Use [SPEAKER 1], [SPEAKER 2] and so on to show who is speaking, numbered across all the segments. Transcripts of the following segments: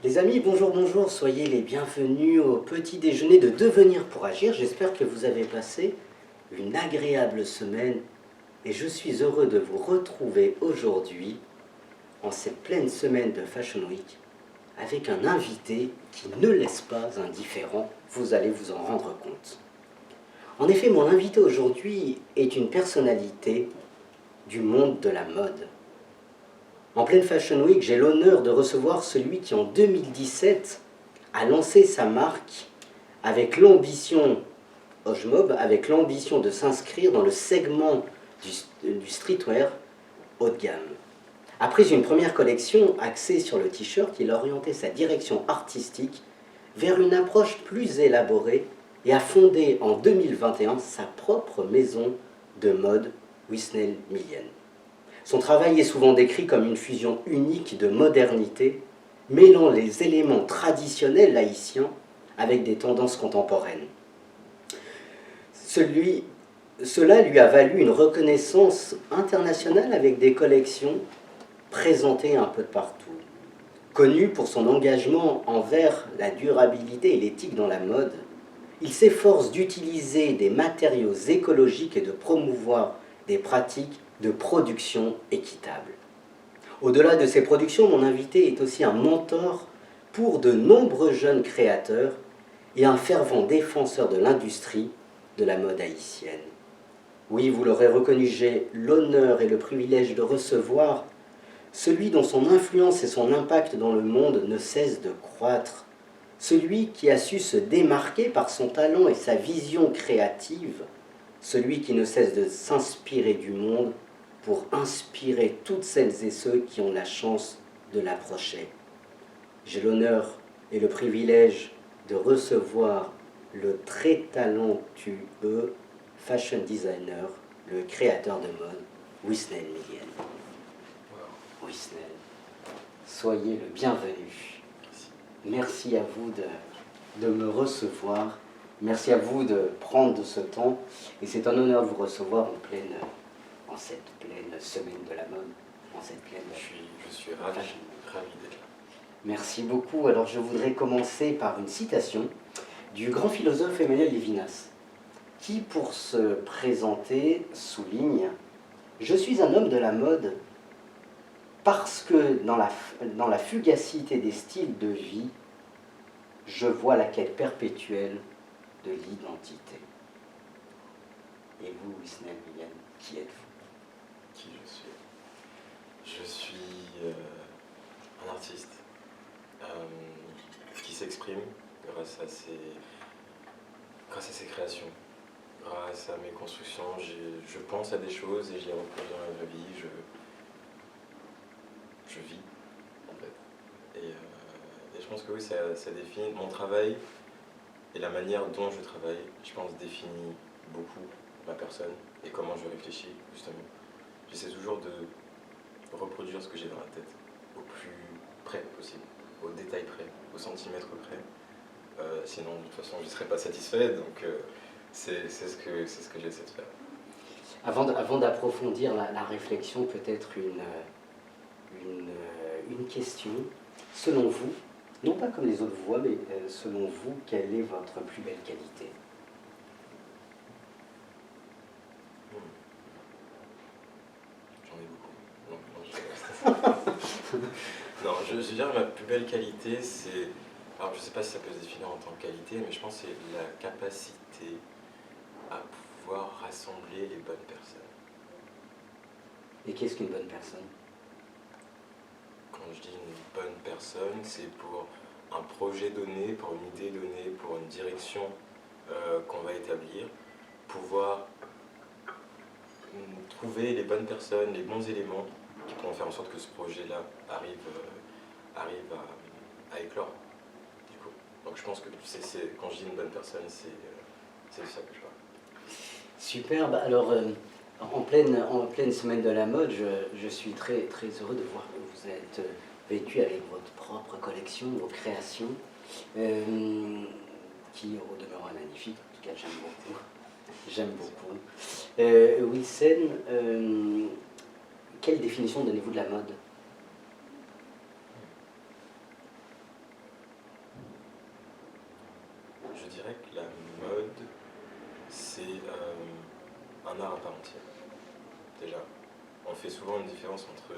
[SPEAKER 1] Les amis, bonjour, bonjour, soyez les bienvenus au petit déjeuner de Devenir pour Agir. J'espère que vous avez passé une agréable semaine et je suis heureux de vous retrouver aujourd'hui en cette pleine semaine de Fashion Week avec un invité qui ne laisse pas indifférent, vous allez vous en rendre compte. En effet, mon invité aujourd'hui est une personnalité du monde de la mode. En pleine Fashion Week, j'ai l'honneur de recevoir celui qui en 2017 a lancé sa marque avec l'ambition, Ojmob, avec l'ambition de s'inscrire dans le segment du streetwear haut de gamme. Après une première collection axée sur le t-shirt, il a orienté sa direction artistique vers une approche plus élaborée et a fondé en 2021 sa propre maison de mode Wisnel Millienne. Son travail est souvent décrit comme une fusion unique de modernité, mêlant les éléments traditionnels haïtiens avec des tendances contemporaines. Cela lui a valu une reconnaissance internationale avec des collections présentées un peu de partout. Connu pour son engagement envers la durabilité et l'éthique dans la mode, il s'efforce d'utiliser des matériaux écologiques et de promouvoir des pratiques de production équitable. Au-delà de ces productions, mon invité est aussi un mentor pour de nombreux jeunes créateurs et un fervent défenseur de l'industrie de la mode haïtienne. Oui, vous l'aurez reconnu, j'ai l'honneur et le privilège de recevoir celui dont son influence et son impact dans le monde ne cessent de croître, celui qui a su se démarquer par son talent et sa vision créative, celui qui ne cesse de s'inspirer du monde pour inspirer toutes celles et ceux qui ont la chance de l'approcher. J'ai l'honneur et le privilège de recevoir le très talentueux fashion designer, le créateur de mode, Wisnel Millienne. Wisnel, soyez le bienvenu. Merci à vous de me recevoir. Merci à vous de prendre ce temps. Et c'est un honneur de vous recevoir en cette pleine semaine de la mode, en cette pleine...
[SPEAKER 2] Je suis ravi d'être là.
[SPEAKER 1] Merci beaucoup. Alors je voudrais commencer par une citation du grand philosophe Emmanuel Levinas, qui pour se présenter souligne « Je suis un homme de la mode parce que dans la fugacité des styles de vie, je vois la quête perpétuelle de l'identité. » Et vous, Wisnel Millienne, qui êtes-vous?
[SPEAKER 2] Qui je suis? Je suis un artiste qui s'exprime grâce à ses créations, grâce à mes constructions. Je pense à des choses et je les reproduis dans la vraie vie. Je vis, en fait. Et je pense que oui, ça définit mon travail et la manière dont je travaille, je pense, définit beaucoup ma personne et comment je réfléchis, justement. J'essaie toujours de reproduire ce que j'ai dans la tête, au plus près possible, au détail près, au centimètre près. Sinon, de toute façon, je ne serais pas satisfait, donc c'est ce que j'essaie de faire.
[SPEAKER 1] Avant d'approfondir la réflexion, peut-être une question. Selon vous, non pas comme les autres voient, mais selon vous, quelle est votre plus belle qualité?
[SPEAKER 2] J'en ai beaucoup. Non, je dirais que ma plus belle qualité, c'est... Alors, je ne sais pas si ça peut se définir en tant que qualité, mais je pense que c'est la capacité à pouvoir rassembler les bonnes personnes.
[SPEAKER 1] Et qu'est-ce qu'une bonne personne?
[SPEAKER 2] Quand je dis une bonne personne, c'est pour un projet donné, pour une idée donnée, pour une direction qu'on va établir, pouvoir trouver les bonnes personnes, les bons éléments qui pourront faire en sorte que ce projet-là arrive à éclore. Du coup. Donc je pense que quand je dis une bonne personne, c'est de ça que je parle.
[SPEAKER 1] Superbe. Alors, en pleine semaine de la mode, je suis très, très heureux de voir que vous êtes vêtu avec votre propre collection, vos créations, qui au demeurant est magnifique. En tout cas, j'aime beaucoup. J'aime beaucoup. Wissem, quelle définition donnez-vous de la mode?
[SPEAKER 2] dirais que la mode, c'est un art à part entière. Déjà, on fait souvent une différence entre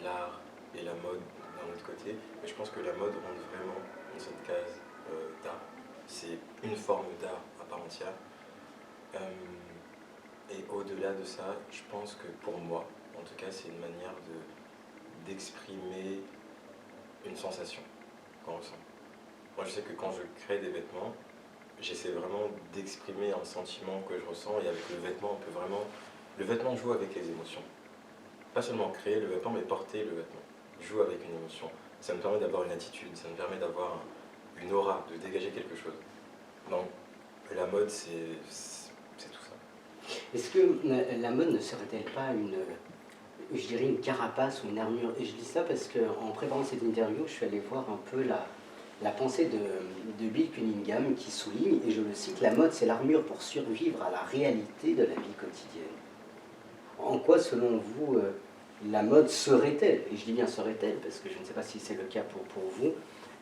[SPEAKER 2] l'art et la mode d'un autre côté, mais je pense que la mode rentre vraiment dans cette case d'art. C'est une forme d'art à part entière. Et au-delà de ça, je pense que pour moi, en tout cas, c'est une manière d'exprimer une sensation qu'on ressent. Moi, je sais que quand je crée des vêtements, j'essaie vraiment d'exprimer un sentiment que je ressens, et avec le vêtement, on peut vraiment... Le vêtement joue avec les émotions. Pas seulement créer le vêtement, mais porter le vêtement. Joue avec une émotion. Ça me permet d'avoir une attitude, ça me permet d'avoir une aura, de dégager quelque chose. Donc, la mode, c'est tout ça.
[SPEAKER 1] Est-ce que la mode ne serait-elle pas je dirais une carapace ou une armure? Et je dis ça parce qu'en préparant cette interview, je suis allé voir un peu la pensée de Bill Cunningham qui souligne, et je le cite, la mode c'est l'armure pour survivre à la réalité de la vie quotidienne. En quoi, selon vous, la mode serait-elle, et je dis bien serait-elle parce que je ne sais pas si c'est le cas pour vous,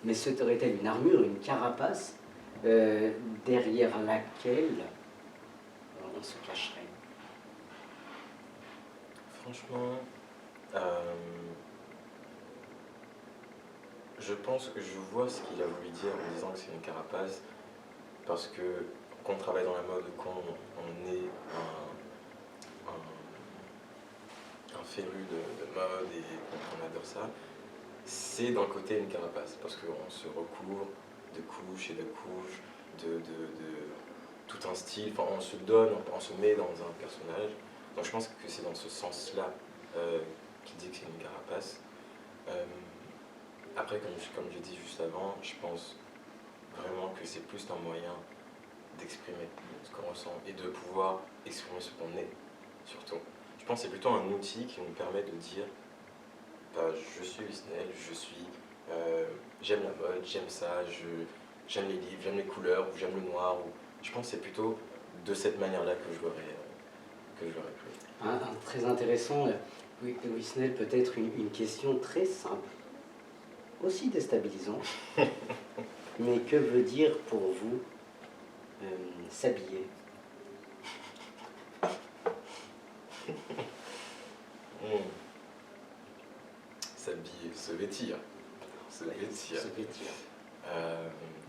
[SPEAKER 1] mais serait-elle une armure, une carapace derrière laquelle on se cacherait?
[SPEAKER 2] Franchement, je pense que je vois ce qu'il a voulu dire en disant que c'est une carapace, parce que qu'on travaille dans la mode, qu'on est un féru de mode et qu'on adore ça, c'est d'un côté une carapace, parce qu'on se recouvre de couches et de couches, de tout un style, enfin, on se donne, on se met dans un personnage. Donc je pense que c'est dans ce sens-là qu'il dit que c'est une carapace. Après, comme j'ai dit juste avant, je pense vraiment que c'est plus un moyen d'exprimer ce qu'on ressent et de pouvoir exprimer ce qu'on est, surtout. Je pense que c'est plutôt un outil qui nous permet de dire bah, je suis Wisnel, j'aime la mode, j'aime ça, j'aime les livres, j'aime les couleurs, ou j'aime le noir. Je pense que c'est plutôt de cette manière-là que je l'aurais pris.
[SPEAKER 1] Très intéressant. Wisnel, peut-être une question très simple, aussi déstabilisante. Mais que veut dire pour vous s'habiller?
[SPEAKER 2] S'habiller, se vêtir. Se vêtir.
[SPEAKER 1] Se vêtir.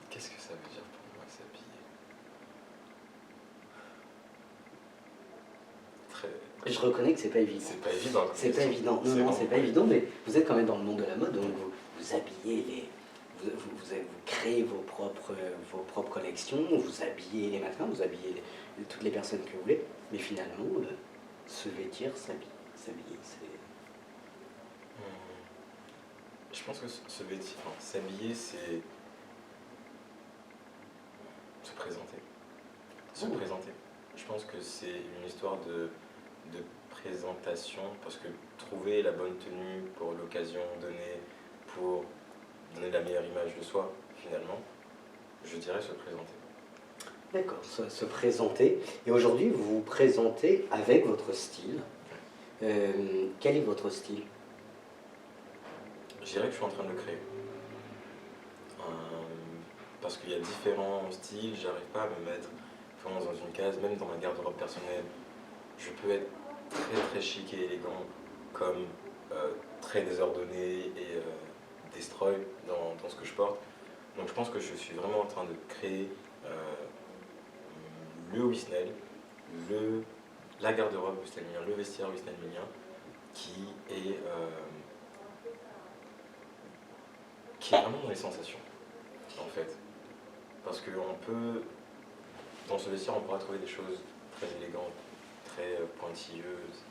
[SPEAKER 2] Qu'est-ce que ça veut dire pour moi, s'habiller?
[SPEAKER 1] Je reconnais que c'est pas évident.
[SPEAKER 2] C'est pas évident.
[SPEAKER 1] C'est pas évident. Non, c'est pas évident, mais vous êtes quand même dans le monde de la mode, donc vous habillez vous créez vos propres collections, vous habillez les mannequins, vous habillez toutes les personnes que vous voulez, mais finalement, se vêtir, s'habiller, c'est...
[SPEAKER 2] Je pense que se vêtir, s'habiller, c'est se présenter. Se présenter. Je pense que c'est une histoire de présentation, parce que trouver la bonne tenue pour l'occasion donnée, pour donner la meilleure image de soi, finalement, je dirais se présenter.
[SPEAKER 1] D'accord, se présenter. Et aujourd'hui, vous vous présentez avec votre style. Quel est votre style?
[SPEAKER 2] Je dirais que je suis en train de le créer. Parce qu'il y a différents styles, j'arrive pas à me mettre vraiment dans une case, même dans ma garde-robe personnelle. Je peux être très très chic et élégant, comme très désordonné et destroy dans ce que je porte. Donc je pense que je suis vraiment en train de créer le Wisnel, la garde-robe wisnelien, le vestiaire wisnelien, qui est vraiment dans les sensations, en fait. Parce que dans ce vestiaire, on pourra trouver des choses très élégantes, très pointilleuses,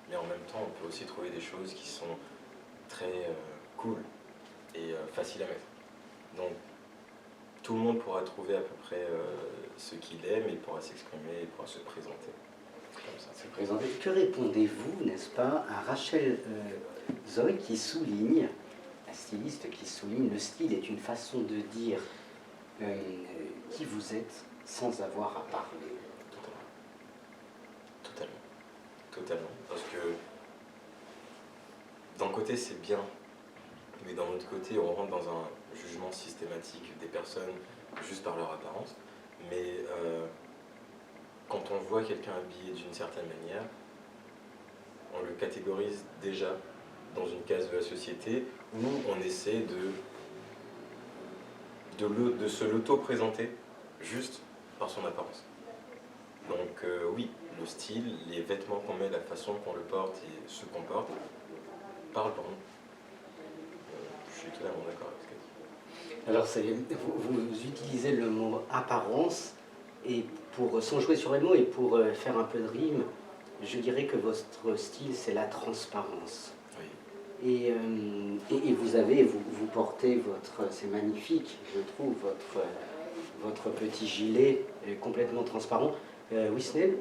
[SPEAKER 2] mais en même temps, on peut aussi trouver des choses qui sont très cool et faciles à mettre. Donc, tout le monde pourra trouver à peu près ce qu'il aime, et pourra s'exprimer, et pourra se présenter. Comme ça.
[SPEAKER 1] Se présenter. Que répondez-vous, n'est-ce pas, à Rachel Zoe qui souligne, la styliste qui souligne, le style est une façon de dire qui vous êtes sans avoir à parler?
[SPEAKER 2] Totalement. Parce que d'un côté c'est bien, mais d'un autre côté on rentre dans un jugement systématique des personnes juste par leur apparence. Mais quand on voit quelqu'un habillé d'une certaine manière, on le catégorise déjà dans une case de la société où on essaie de se l'auto-présenter juste par son apparence. Donc oui, le style, les vêtements qu'on met, la façon qu'on le porte et ce qu'on porte, parlent pour nous. Je suis totalement d'accord avec ce qu'elle dit.
[SPEAKER 1] Alors, vous utilisez le mot apparence, et sans jouer sur les mots et pour faire un peu de rime, je dirais que votre style, c'est la transparence.
[SPEAKER 2] Oui.
[SPEAKER 1] Et vous portez c'est magnifique, je trouve, votre petit gilet complètement transparent. Wisnel,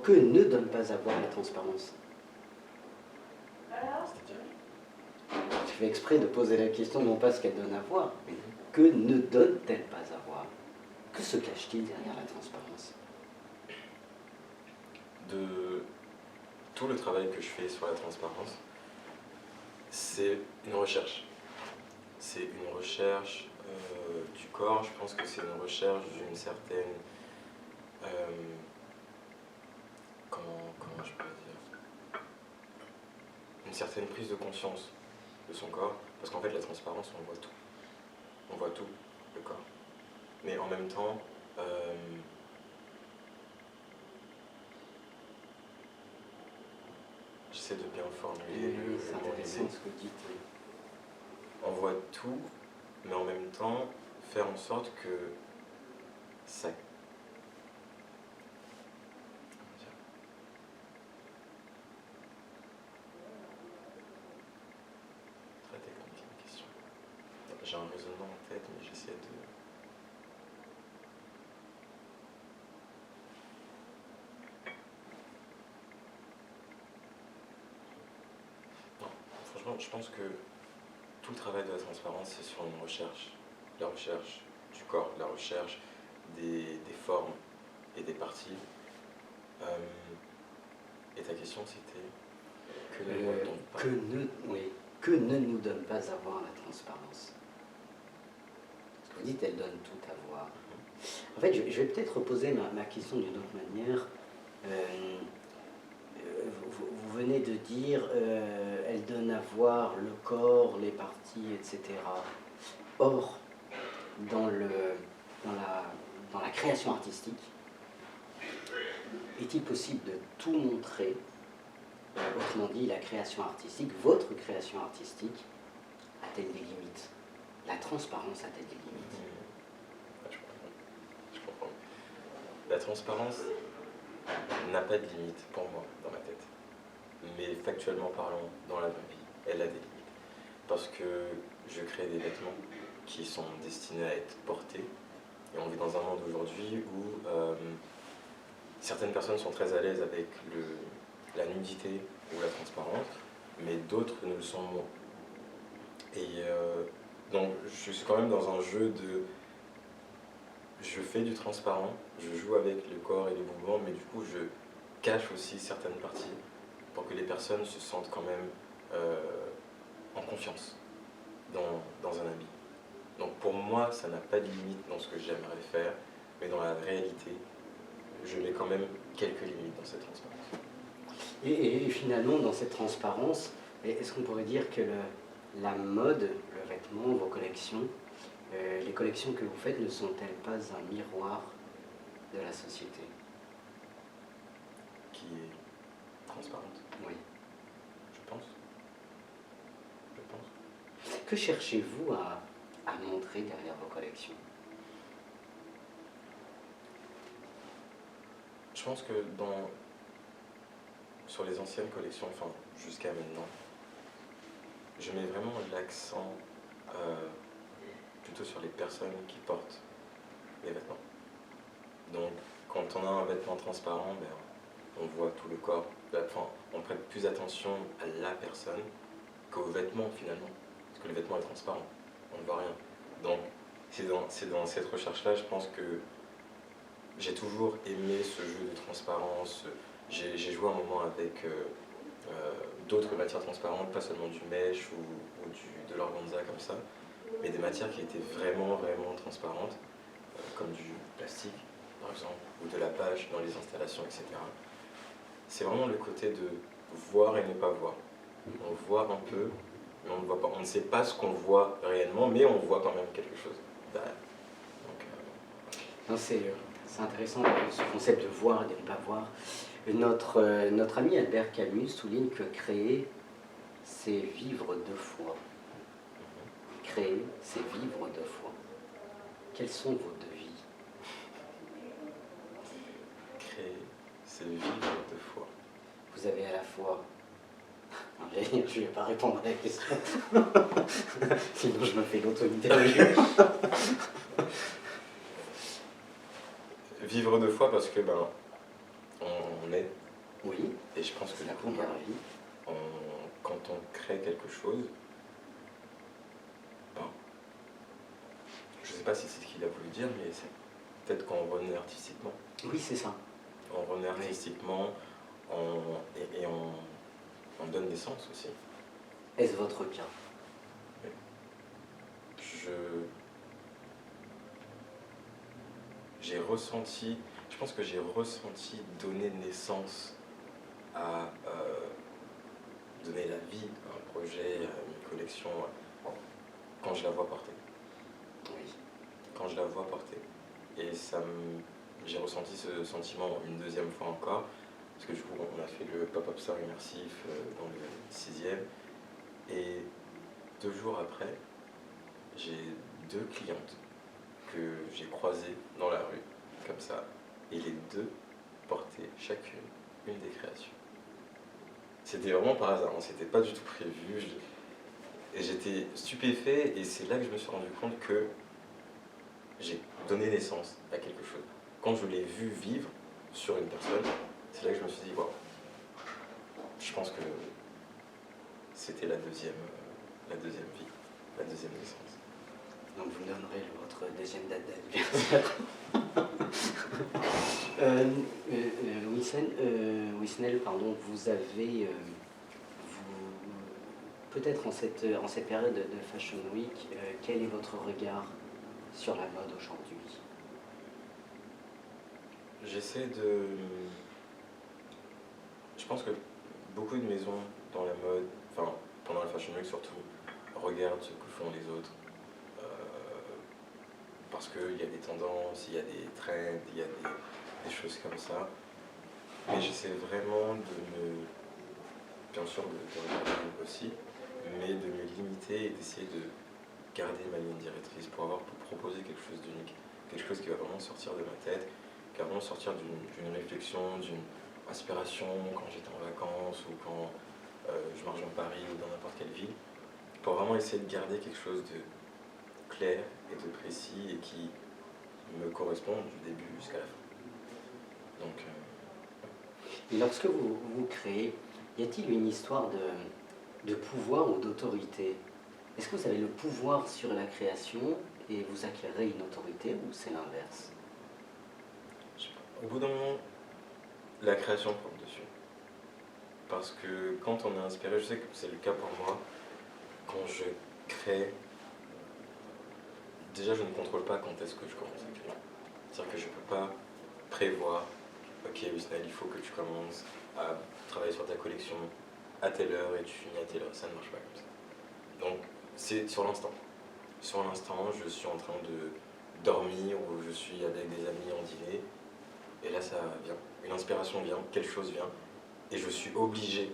[SPEAKER 1] que ne donne pas à voir la transparence? Je fais exprès de poser la question, non pas ce qu'elle donne à voir, mais que ne donne-t-elle pas à voir? Que se cache-t-il derrière la transparence?
[SPEAKER 2] De tout le travail que je fais sur la transparence, c'est une recherche. C'est une recherche du corps, je pense que c'est une recherche d'une certaine... comment je peux dire? Une certaine prise de conscience de son corps, parce qu'en fait la transparence, on voit tout. On voit tout, le corps. Mais en même temps, j'essaie de bien formuler
[SPEAKER 1] C'est intéressant ce que vous dites. Oui.
[SPEAKER 2] On voit tout, mais en même temps, faire en sorte que ça... Très technique la question. J'ai un raisonnement en tête, mais j'essaie de... Non, franchement, je pense que tout le travail de la transparence, c'est sur une recherche. La recherche du corps, la recherche des formes et des parties. Et ta question, c'était
[SPEAKER 1] que ne nous donne pas à voir la transparence? Parce que vous dites, elle donne tout à voir. En fait, je vais peut-être reposer ma question d'une autre manière. Vous venez de dire, elle donne à voir le corps, les parties, etc. Or, dans la création artistique, est-il possible de tout montrer? Autrement dit, la création artistique, votre création artistique, a-t-elle des limites? La transparence a-t-elle des limites?
[SPEAKER 2] Je comprends. La transparence n'a pas de limite pour moi dans ma tête. Mais factuellement parlant, dans la vraie vie, elle a des limites. Parce que je crée des vêtements qui sont destinés à être portés. Et on vit dans un monde aujourd'hui où certaines personnes sont très à l'aise avec la nudité ou la transparence, mais d'autres ne le sont moins. Et donc je suis quand même dans un jeu de... Je fais du transparent, je joue avec le corps et les mouvements, mais du coup je cache aussi certaines parties pour que les personnes se sentent quand même en confiance dans un habit. Donc pour moi, ça n'a pas de limite dans ce que j'aimerais faire, mais dans la réalité, je mets quand même quelques limites dans cette transparence.
[SPEAKER 1] Et finalement, dans cette transparence, est-ce qu'on pourrait dire que la mode, le vêtement, vos collections, les collections que vous faites ne sont-elles pas un miroir de la société?
[SPEAKER 2] Qui est transparente?
[SPEAKER 1] Oui.
[SPEAKER 2] Je pense.
[SPEAKER 1] Que cherchez-vous à montrer derrière vos collections?
[SPEAKER 2] Je pense que sur les anciennes collections, enfin jusqu'à maintenant, je mets vraiment l'accent plutôt sur les personnes qui portent les vêtements. Donc quand on a un vêtement transparent, on voit tout le corps. Enfin, on prête plus attention à la personne qu'au vêtement finalement. Parce que le vêtement est transparent, on ne voit rien. Donc c'est dans cette recherche-là, je pense que j'ai toujours aimé ce jeu de transparence. J'ai joué un moment avec d'autres matières transparentes, pas seulement du mèche ou de l'organza comme ça, mais des matières qui étaient vraiment, vraiment transparentes. comme du plastique par exemple, ou de la page dans les installations, etc. C'est vraiment le côté de voir et ne pas voir. On voit un peu, mais on ne voit pas. On ne sait pas ce qu'on voit réellement, mais on voit quand même quelque chose derrière. Donc,
[SPEAKER 1] Non, c'est intéressant ce concept de voir et de ne pas voir. Notre ami Albert Camus souligne que créer, c'est vivre deux fois. Créer, c'est vivre deux fois. Quelles sont vos deux vies?
[SPEAKER 2] créer, c'est vivre deux fois.
[SPEAKER 1] Vous avez à la fois... Non, je ne vais pas répondre à la question. Sinon je me fais l'auto-interview.
[SPEAKER 2] Vivre deux fois parce que on est,
[SPEAKER 1] Oui,
[SPEAKER 2] et je pense que
[SPEAKER 1] c'est la
[SPEAKER 2] du coup,
[SPEAKER 1] première vie.
[SPEAKER 2] quand on crée quelque chose, je ne sais pas si c'est ce qu'il a voulu dire, mais c'est peut-être qu'on renaît artistiquement.
[SPEAKER 1] Oui, c'est ça.
[SPEAKER 2] On renaît artistiquement et on donne naissance aussi.
[SPEAKER 1] Est-ce votre cas?
[SPEAKER 2] Je pense que j'ai ressenti donner naissance à donner la vie à un projet, à une collection, quand je la vois porter.
[SPEAKER 1] Oui.
[SPEAKER 2] Quand je la vois porter. Et j'ai ressenti ce sentiment une deuxième fois encore, parce que du coup on a fait le pop-up store immersif dans le 6e, et 2 jours après, j'ai 2 clientes que j'ai croisées dans la rue, comme ça, et les 2 portaient chacune une des créations. C'était vraiment par hasard, c'était pas du tout prévu, et j'étais stupéfait, et c'est là que je me suis rendu compte que j'ai donné naissance à quelque chose. Quand je l'ai vu vivre sur une personne, c'est là que je me suis dit, waouh, je pense que c'était la deuxième vie, la deuxième naissance.
[SPEAKER 1] Donc vous me donnerez votre deuxième date d'anniversaire. Wisnel, pardon, vous avez, peut-être en cette période de Fashion Week, quel est votre regard sur la mode aujourd'hui?
[SPEAKER 2] Je pense que beaucoup de maisons dans la mode, enfin pendant la Fashion Week surtout, regardent ce que font les autres. Parce qu'il y a des tendances, il y a des trends, il y a des choses comme ça. Mais j'essaie vraiment bien sûr de regarder aussi, mais de me limiter et d'essayer de garder ma ligne directrice pour proposer quelque chose d'unique, quelque chose qui va vraiment sortir de ma tête, qui va vraiment sortir d'une réflexion, d'une inspiration quand j'étais en vacances ou quand je marche dans Paris ou dans n'importe quelle ville, pour vraiment essayer de garder quelque chose de clair et de précis et qui me correspond du début jusqu'à la fin. Donc,
[SPEAKER 1] Et lorsque vous créez, y a-t-il une histoire de pouvoir ou d'autorité? Est-ce que vous avez le pouvoir sur la création et vous acquérez une autorité, ou c'est l'inverse?
[SPEAKER 2] au bout d'un moment, la création prend le dessus. Parce que quand on est inspiré, je sais que c'est le cas pour moi, quand je crée, déjà je ne contrôle pas quand est-ce que je commence à créer. C'est-à-dire que je ne peux pas prévoir, ok Wisnel, il faut que tu commences à travailler sur ta collection à telle heure et tu finis à telle heure, ça ne marche pas comme ça. Donc c'est sur l'instant. Sur l'instant, je suis en train de dormir ou je suis avec des amis en dîner, et là ça vient, une inspiration vient, quelque chose vient, et je suis obligé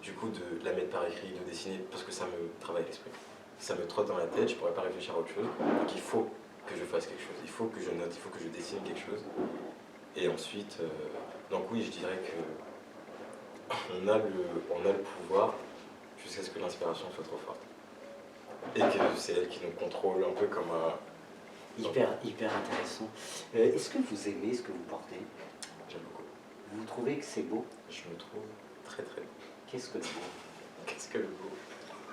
[SPEAKER 2] du coup de la mettre par écrit, de dessiner, parce que ça me travaille l'esprit. Ça me trotte dans la tête, je ne pourrais pas réfléchir à autre chose, donc il faut que je fasse quelque chose, il faut que je note, il faut que je dessine quelque chose. Et ensuite, donc oui, je dirais que on a le pouvoir jusqu'à ce que l'inspiration soit trop forte. Et que c'est elle qui nous contrôle un peu comme un...
[SPEAKER 1] Hyper intéressant. Est-ce que vous aimez ce que vous portez?
[SPEAKER 2] J'aime beaucoup.
[SPEAKER 1] Vous trouvez que c'est beau?
[SPEAKER 2] Je me trouve très très beau.
[SPEAKER 1] Qu'est-ce que le beau?
[SPEAKER 2] Qu'est-ce que le beau?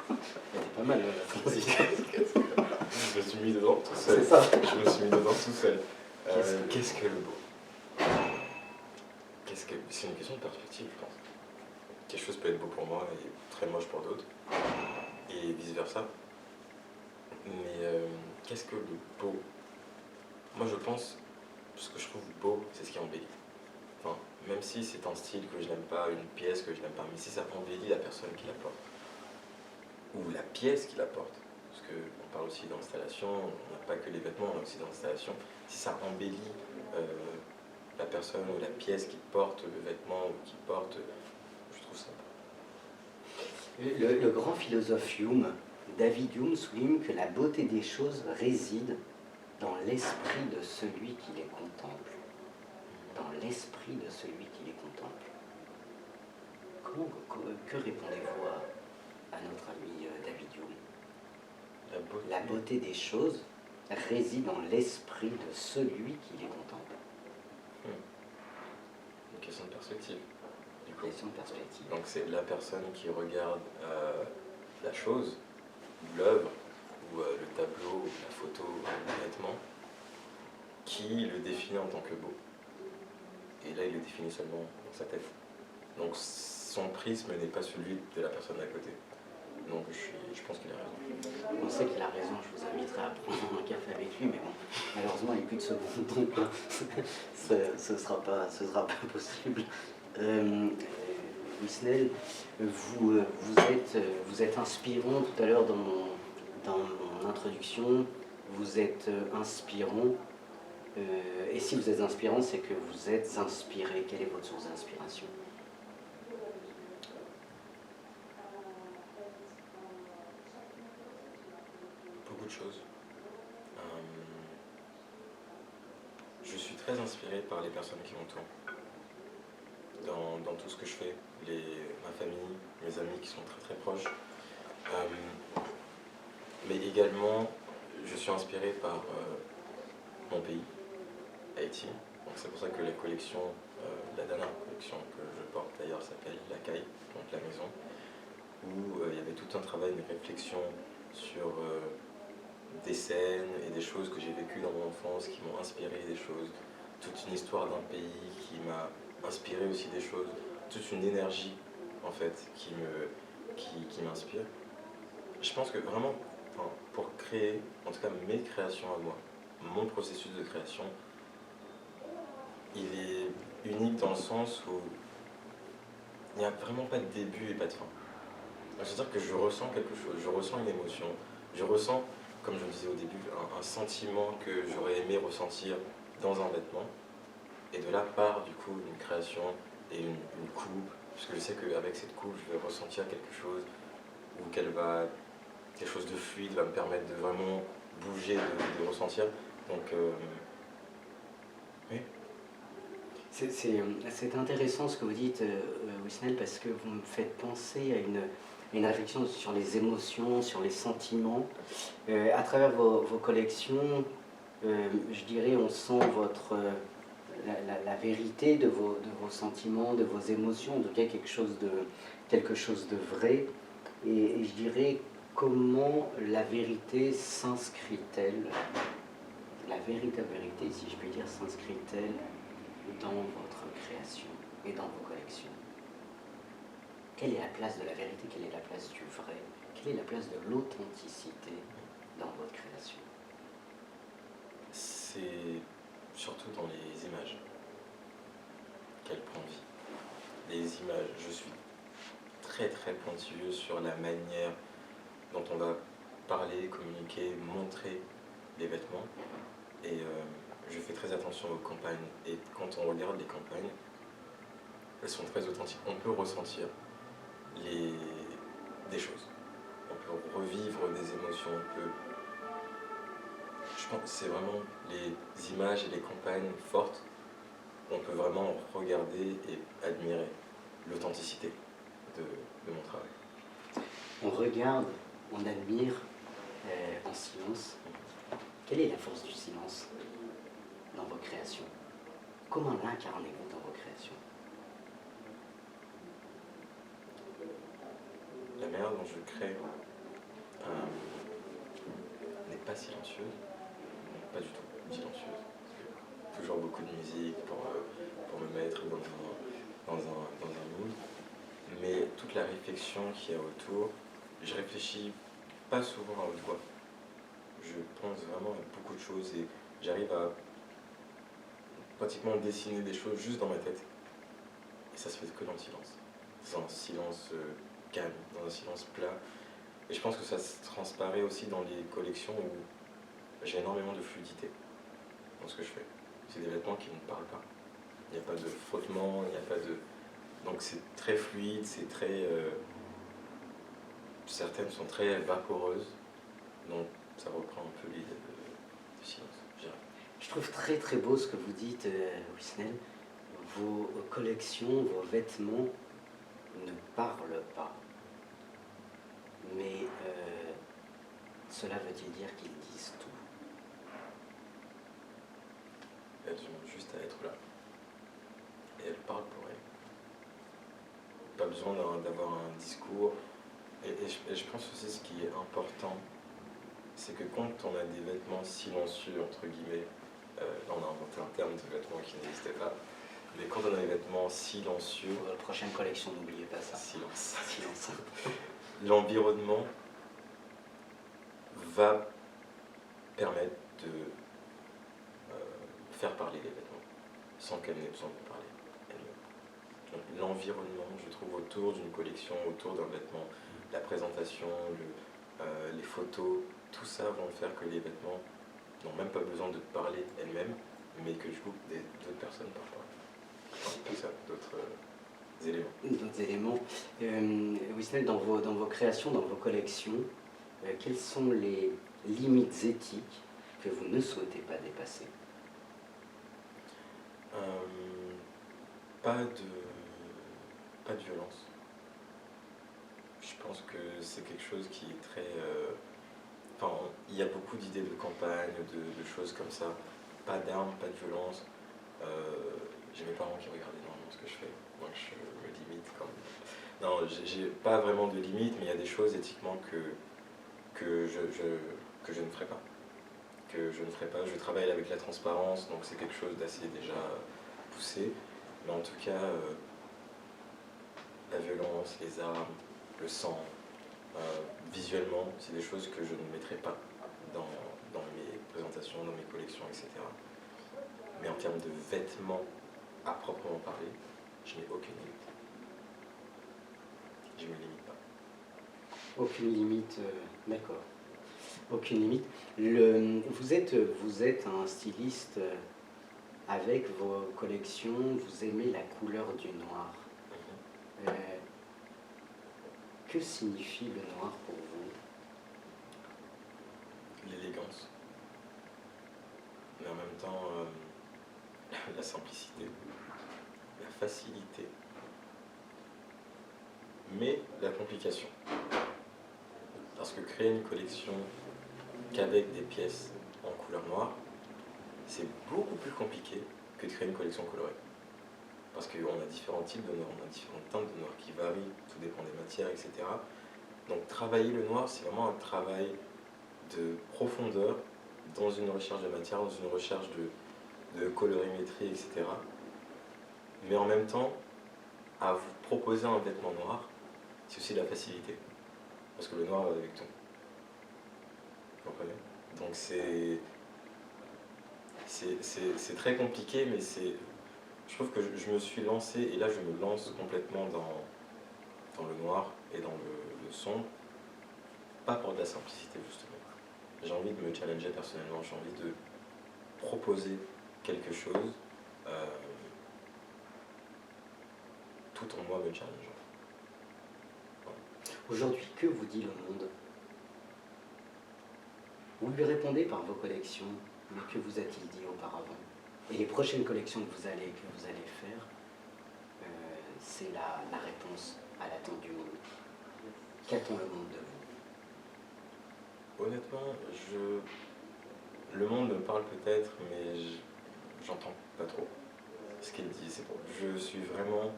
[SPEAKER 1] Elle est pas mal la transition.
[SPEAKER 2] Je me suis mis dedans tout seul.
[SPEAKER 1] C'est ça.
[SPEAKER 2] Je me suis mis dedans tout seul.
[SPEAKER 1] Qu'est-ce
[SPEAKER 2] que le beau? C'est une question de perspective, je pense. Quelque chose peut être beau pour moi et très moche pour d'autres. Et vice versa. Mais qu'est-ce que le beau? Moi je pense, ce que je trouve beau, c'est ce qui embellit. Enfin, même si c'est un style que je n'aime pas, une pièce que je n'aime pas, mais si ça embellit la personne qui la porte, ou la pièce qui la porte, parce qu'on parle aussi d'installation, on n'a pas que les vêtements, on a aussi d'installation, si ça embellit la personne ou la pièce qui porte le vêtement ou qui porte, je trouve ça.
[SPEAKER 1] Le grand philosophe Hume, David Hume, souligne que la beauté des choses réside dans l'esprit de celui qui les contemple. Dans l'esprit de celui qui les contemple. Que répondez-vous à notre ami David Hume? La beauté des choses réside dans l'esprit de celui qui les contemple.
[SPEAKER 2] Une question de perspective.
[SPEAKER 1] Question de perspective.
[SPEAKER 2] Donc c'est la personne qui regarde la chose, ou l'œuvre, ou le tableau, ou la photo, ou le vêtement, qui le définit en tant que beau. Et là, il le définit seulement dans sa tête. Donc son prisme n'est pas celui de la personne d'à côté. Donc je pense qu'il a raison.
[SPEAKER 1] On sait qu'il a raison, je vous inviterai à prendre un café avec lui, mais bon, malheureusement, il n'y a plus de seconde, donc ce sera pas possible. Wisnel, vous êtes inspirant tout à l'heure dans mon introduction, vous êtes inspirant, et si vous êtes inspirant, c'est que vous êtes inspiré. Quelle est votre source d'inspiration?
[SPEAKER 2] Beaucoup de choses. Je suis très inspiré par les personnes qui m'entourent. Dans tout ce que je fais, ma famille, mes amis qui sont très très proches. Mais également, je suis inspiré par mon pays, Haïti. Donc c'est pour ça que la collection, la dernière collection que je porte d'ailleurs s'appelle La Caille, donc la maison, où il y avait tout un travail de réflexion sur des scènes et des choses que j'ai vécues dans mon enfance qui m'ont inspiré des choses, toute une histoire d'un pays qui m'a inspiré aussi des choses, toute une énergie en fait qui m'inspire. Je pense que vraiment, pour créer, en tout cas mes créations à moi, mon processus de création, il est unique dans le sens où il n'y a vraiment pas de début et pas de fin. C'est-à-dire que je ressens quelque chose, je ressens une émotion, je ressens, comme je le disais au début, un sentiment que j'aurais aimé ressentir dans un vêtement. Et de là part du coup une création et une coupe, puisque je sais qu'avec cette coupe, je vais ressentir quelque chose, ou quelque chose de fluide va me permettre de vraiment bouger, de ressentir. Donc, oui.
[SPEAKER 1] C'est intéressant ce que vous dites, Wisnel, parce que vous me faites penser à une réflexion sur les émotions, sur les sentiments. À travers vos collections, je dirais, on sent la vérité de vos sentiments, de vos émotions, en tout cas quelque chose de vrai. Et je dirais, comment la vérité s'inscrit-elle, la véritable vérité, si je puis dire, s'inscrit-elle dans votre création et dans vos collections? Quelle est la place de la vérité? Quelle est la place du vrai? Quelle est la place de l'authenticité dans votre création?
[SPEAKER 2] C'est surtout dans les images qu'elle prend vie. Les images, je suis très très pointilleux sur la manière dont on va parler, communiquer, montrer les vêtements. Et je fais très attention aux campagnes. Et quand on regarde les campagnes, elles sont très authentiques. On peut ressentir des choses. On peut revivre des émotions. Je pense que c'est vraiment les images et les campagnes fortes. On peut vraiment regarder et admirer l'authenticité de mon travail.
[SPEAKER 1] On regarde, on admire en silence. Quelle est la force du silence dans vos créations? Comment l'incarnez-vous dans vos créations?
[SPEAKER 2] La manière dont je crée n'est pas silencieuse, pas du tout silencieuse. Toujours beaucoup de musique pour me mettre dans un mood. Mais toute la réflexion qu'il y a autour, je réfléchis pas souvent à haute voix. Je pense vraiment à beaucoup de choses et j'arrive à pratiquement dessiner des choses juste dans ma tête. Et ça se fait que dans le silence. Dans un silence calme, dans un silence plat. Et je pense que ça se transparaît aussi dans les collections où j'ai énormément de fluidité dans ce que je fais. C'est des vêtements qui ne parlent pas. Il n'y a pas de frottement, il n'y a pas de... Donc c'est très fluide, c'est très... Certaines sont très vaporeuses. Donc ça reprend un peu l'idée du silence, je dirais.
[SPEAKER 1] Je trouve très très beau ce que vous dites, Wisnel. Vos collections, vos vêtements ne parlent pas. Mais cela veut-il dire qu'ils disent tout?
[SPEAKER 2] Elles ont juste à être là. Et elles parlent pour elles. Pas besoin d'avoir un discours. Et je pense aussi ce qui est important, c'est que quand on a des vêtements silencieux, entre guillemets, là on a inventé un terme de vêtements qui n'existait pas, mais quand on a des vêtements silencieux...
[SPEAKER 1] Pour la prochaine collection, n'oubliez pas ça.
[SPEAKER 2] Silence.
[SPEAKER 1] Silence.
[SPEAKER 2] L'environnement va permettre de faire parler les vêtements, sans qu'elles n'aient besoin de parler elles-mêmes. Donc l'environnement, je trouve, autour d'une collection, autour d'un vêtement, la présentation, les photos, tout ça vont faire que les vêtements n'ont même pas besoin de parler elles-mêmes, mais que du coup d'autres personnes parlent pas. Enfin, tout ça, d'autres éléments.
[SPEAKER 1] D'autres éléments. Wisnel, dans vos créations, dans vos collections, quelles sont les limites éthiques que vous ne souhaitez pas dépasser?
[SPEAKER 2] Pas de violence. Je pense que c'est quelque chose qui est très... Enfin, il y a beaucoup d'idées de campagne, de choses comme ça. Pas d'armes, pas de violence. J'ai mes parents qui regardent énormément ce que je fais, donc je me limite quand même. Non, j'ai pas vraiment de limite, mais il y a des choses éthiquement que je ne ferai pas. Je travaille avec la transparence, donc c'est quelque chose d'assez déjà poussé. Mais en tout cas, la violence, les armes, le sang, visuellement, c'est des choses que je ne mettrai pas dans mes présentations, dans mes collections, etc. Mais en termes de vêtements à proprement parler, je n'ai aucune limite. Je ne me limite pas.
[SPEAKER 1] Aucune limite, d'accord. Aucune limite. Vous êtes un styliste avec vos collections, vous aimez la couleur du noir. Que signifie le noir pour vous?
[SPEAKER 2] L'élégance. Mais en même temps, la simplicité, la facilité, mais la complication. Parce que créer une collection qu'avec des pièces en couleur noire, c'est beaucoup plus compliqué que de créer une collection colorée. Parce qu'on a différents types de noirs, on a différentes teintes de noir qui varient, tout dépend des matières, etc. Donc travailler le noir, c'est vraiment un travail de profondeur dans une recherche de matière, dans une recherche de colorimétrie, etc. Mais en même temps, à vous proposer un vêtement noir, c'est aussi de la facilité. Parce que le noir va avec tout. Vous comprenez? Donc c'est très compliqué, mais je trouve que je me suis lancé, et là je me lance complètement dans le noir et dans le sombre, pas pour de la simplicité justement. J'ai envie de me challenger personnellement, j'ai envie de proposer quelque chose tout en moi me challengeant. Voilà.
[SPEAKER 1] Aujourd'hui, que vous dit le monde? Vous lui répondez par vos collections, mais que vous a-t-il dit auparavant? Et les prochaines collections que vous allez faire, c'est la réponse à l'attente du monde. Qu'attend le monde de vous?
[SPEAKER 2] Honnêtement, le monde me parle peut-être, mais j'entends pas trop ce qu'il dit. Je suis vraiment...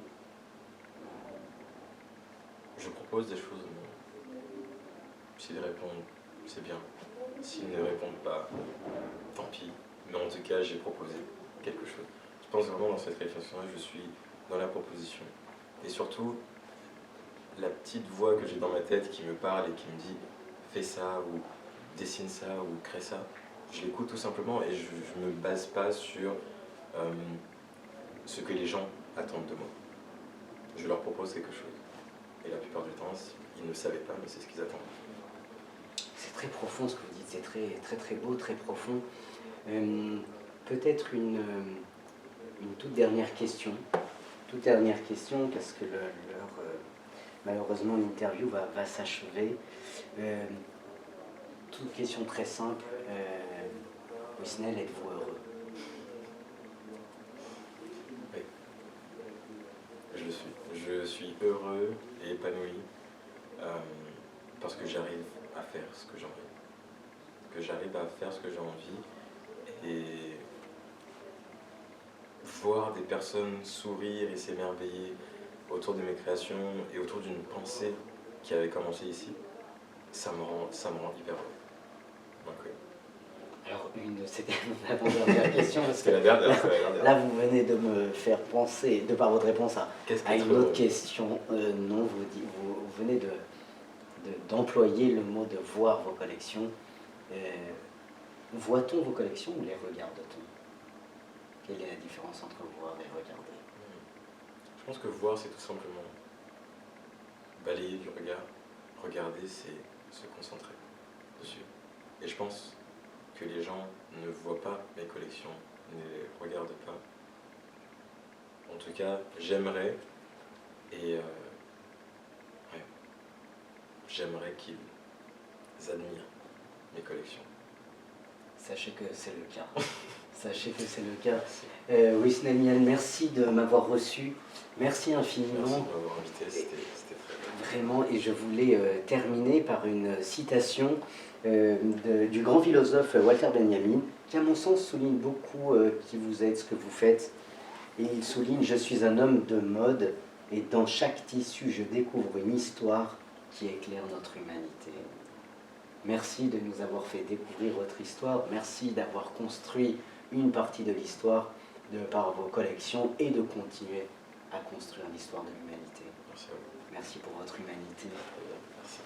[SPEAKER 2] Je propose des choses au monde. S'ils répondent, c'est bien. S'ils ne répondent pas, tant pis. Mais en tout cas, j'ai proposé quelque chose. Je pense vraiment dans cette réflexion-là, je suis dans la proposition. Et surtout, la petite voix que j'ai dans ma tête qui me parle et qui me dit « fais ça » ou dessine ça ou crée ça, je l'écoute tout simplement et je me base pas sur ce que les gens attendent de moi. Je leur propose quelque chose. Et la plupart du temps, ils ne savaient pas, mais c'est ce qu'ils attendent.
[SPEAKER 1] C'est très profond ce que vous dites, c'est très, très, très beau, très profond. Peut-être une toute dernière question. Toute dernière question, parce que malheureusement l'interview va s'achever. Toute question très simple. Wisnel, êtes-vous heureux?
[SPEAKER 2] Oui, je le suis. Je suis heureux et épanoui parce que j'arrive à faire ce que j'ai envie. Que j'arrive à faire ce que j'ai envie et voir des personnes sourire et s'émerveiller autour de mes créations et autour d'une pensée qui avait commencé ici, ça me rend hyper heureux. Donc, oui.
[SPEAKER 1] Alors, c'était mon avant-dernière question, parce que
[SPEAKER 2] C'était la dernière.
[SPEAKER 1] là, vous venez de me faire penser, de par votre réponse, à une autre question. Non, vous venez d'employer le mot de voir vos collections. Voit-on vos collections ou les regarde-t-on? Quelle est la différence entre voir et regarder?
[SPEAKER 2] Je pense que voir, c'est tout simplement balayer du regard. Regarder, c'est se concentrer dessus. Et je pense que les gens ne voient pas mes collections, ne les regardent pas. En tout cas, j'aimerais, et j'aimerais qu'ils admirent mes collections.
[SPEAKER 1] Sachez que c'est le cas. Sachez que c'est le cas. Wisnel Mian, merci de m'avoir reçu. Merci infiniment.
[SPEAKER 2] Merci de m'avoir invité, c'était très bien.
[SPEAKER 1] Vraiment, et je voulais terminer par une citation du grand philosophe Walter Benjamin, qui à mon sens souligne beaucoup qui vous êtes, ce que vous faites. Et il souligne « Je suis un homme de mode, et dans chaque tissu je découvre une histoire qui éclaire notre humanité. » Merci de nous avoir fait découvrir votre histoire. Merci d'avoir construit une partie de l'histoire par vos collections et de continuer à construire l'histoire de l'humanité.
[SPEAKER 2] Merci à vous.
[SPEAKER 1] Merci pour votre humanité.
[SPEAKER 2] Merci.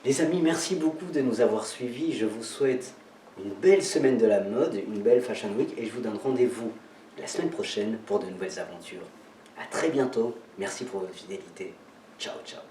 [SPEAKER 1] Les amis, merci beaucoup de nous avoir suivis. Je vous souhaite une belle semaine de la mode, une belle Fashion Week, et je vous donne rendez-vous la semaine prochaine pour de nouvelles aventures. À très bientôt. Merci pour votre fidélité. Ciao, ciao.